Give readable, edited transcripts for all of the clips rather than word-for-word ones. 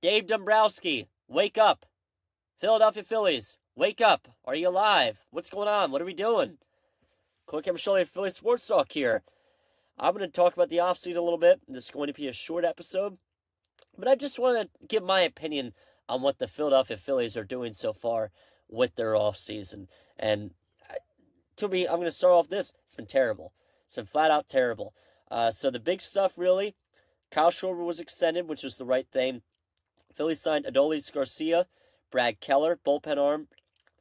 Dave Dombrowski, wake up. Philadelphia Phillies, wake up. Are you alive? What's going on? What are we doing? Coy Camiscioli, Philly Sports Talk here. I'm going to talk about the offseason a little bit. This is going to be a short episode, but I just want to give my opinion on what the Philadelphia Phillies are doing so far with their offseason. And to me, I'm going to start off this. It's been terrible. It's been flat out terrible. So the big stuff, really, Kyle Schwarber was extended, which was the right thing. Phillies signed Adolis Garcia, Brad Keller, bullpen arm.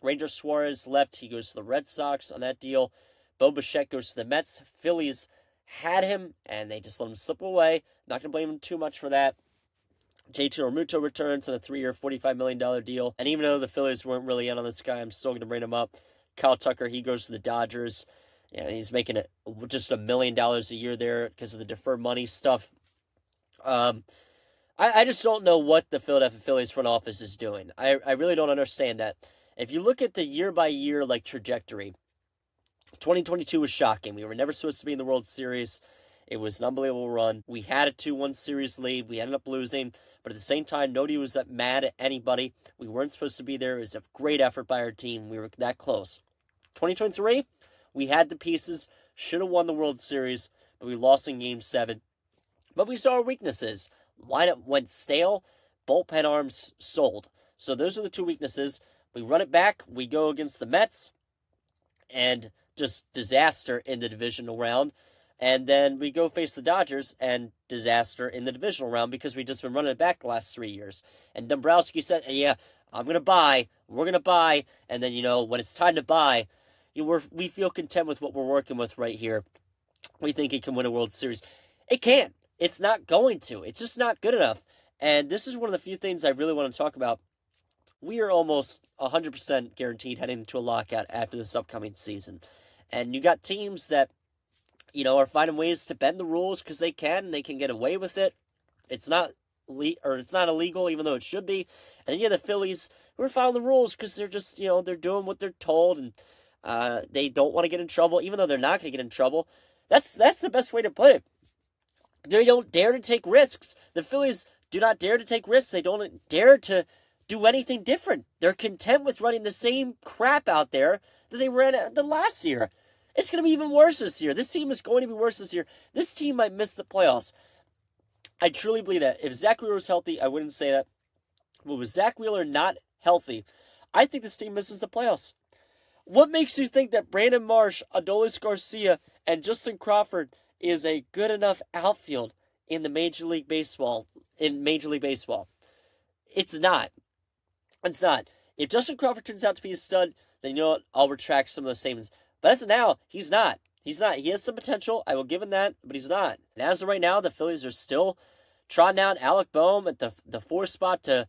Ranger Suarez left. He goes to the Red Sox on that deal. Bo Bichette goes to the Mets. Phillies had him, and they just let him slip away. Not going to blame him too much for that. JT Realmuto returns on a 3-year, $45 million deal. And even though the Phillies weren't really in on this guy, I'm still going to bring him up. Kyle Tucker, he goes to the Dodgers. He's making just $1 million a year there because of the deferred money stuff. I just don't know what the Philadelphia Phillies front office is doing. I really don't understand that. If you look at the year-by-year trajectory, 2022 was shocking. We were never supposed to be in the World Series. It was an unbelievable run. We had a 2-1 series lead. We ended up losing. But at the same time, nobody was that mad at anybody. We weren't supposed to be there. It was a great effort by our team. We were that close. 2023, we had the pieces. Should have won the World Series, but we lost in Game 7. But we saw our weaknesses. Lineup went stale. Bullpen arms sold. So those are the two weaknesses. We run it back. We go against the Mets. And just disaster in the divisional round. And then we go face the Dodgers and disaster in the divisional round because we've just been running it back the last 3 years. And Dombrowski said, yeah, I'm going to buy. We're going to buy. And then, when it's time to buy, we feel content with what we're working with right here. We think it can win a World Series. It can't. It's not going to. It's just not good enough. And this is one of the few things I really want to talk about. We are almost 100% guaranteed heading into a lockout after this upcoming season. And you got teams that, are finding ways to bend the rules because they can get away with it. It's not illegal, even though it should be. And then you have the Phillies who are following the rules because they're just, they're doing what they're told, and they don't want to get in trouble, even though they're not going to get in trouble. That's the best way to put it. They don't dare to take risks. The Phillies do not dare to take risks. They don't dare to do anything different. They're content with running the same crap out there that they ran the last year. It's going to be even worse this year. This team is going to be worse this year. This team might miss the playoffs. I truly believe that. If Zach Wheeler was healthy, I wouldn't say that. But with Zach Wheeler not healthy, I think this team misses the playoffs. What makes you think that Brandon Marsh, Adolis Garcia, and Justin Crawford is a good enough outfield in Major League Baseball? It's not. It's not. If Justin Crawford turns out to be a stud, then I'll retract some of those statements. But as of now, he's not. He's not. He has some potential. I will give him that, but he's not. And as of right now, the Phillies are still trotting out Alec Boehm at the 4th spot to,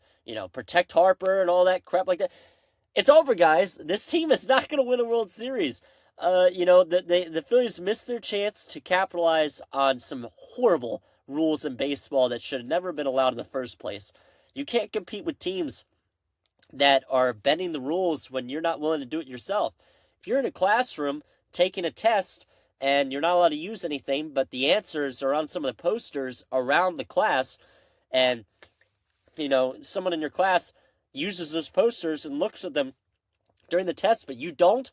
protect Harper and all that crap like that. It's over, guys. This team is not going to win a World Series. The Phillies missed their chance to capitalize on some horrible rules in baseball that should have never been allowed in the first place. You can't compete with teams that are bending the rules when you're not willing to do it yourself. If you're in a classroom taking a test and you're not allowed to use anything, but the answers are on some of the posters around the class, and someone in your class uses those posters and looks at them during the test, but you don't,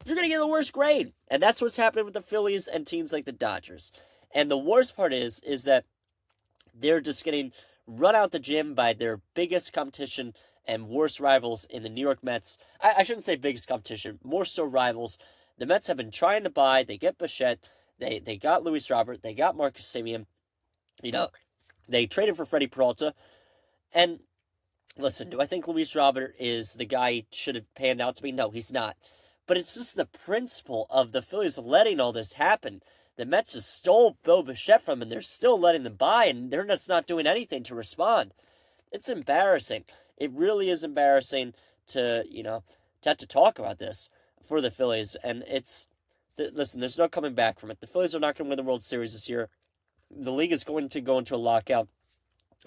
you're going to get the worst grade. And that's what's happening with the Phillies and teams like the Dodgers. And the worst part is that they're just getting run out the gym by their biggest competition and worst rivals in the New York Mets. I shouldn't say biggest competition, more so rivals. The Mets have been trying to buy. They get Bichette. They got Luis Robert. They got Marcus Semien. They traded for Freddie Peralta. And listen, do I think Luis Robert is the guy he should have panned out to be? No, he's not. But it's just the principle of the Phillies letting all this happen. The Mets just stole Bo Bichette from them, and they're still letting them buy, and they're just not doing anything to respond. It's embarrassing. It really is embarrassing to have to talk about this for the Phillies. And listen, there's no coming back from it. The Phillies are not going to win the World Series this year. The league is going to go into a lockout,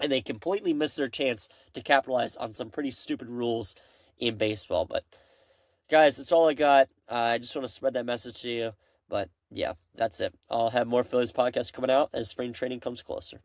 and they completely missed their chance to capitalize on some pretty stupid rules in baseball. But guys, that's all I got. I just want to spread that message to you. But yeah, that's it. I'll have more Phillies podcasts coming out as spring training comes closer.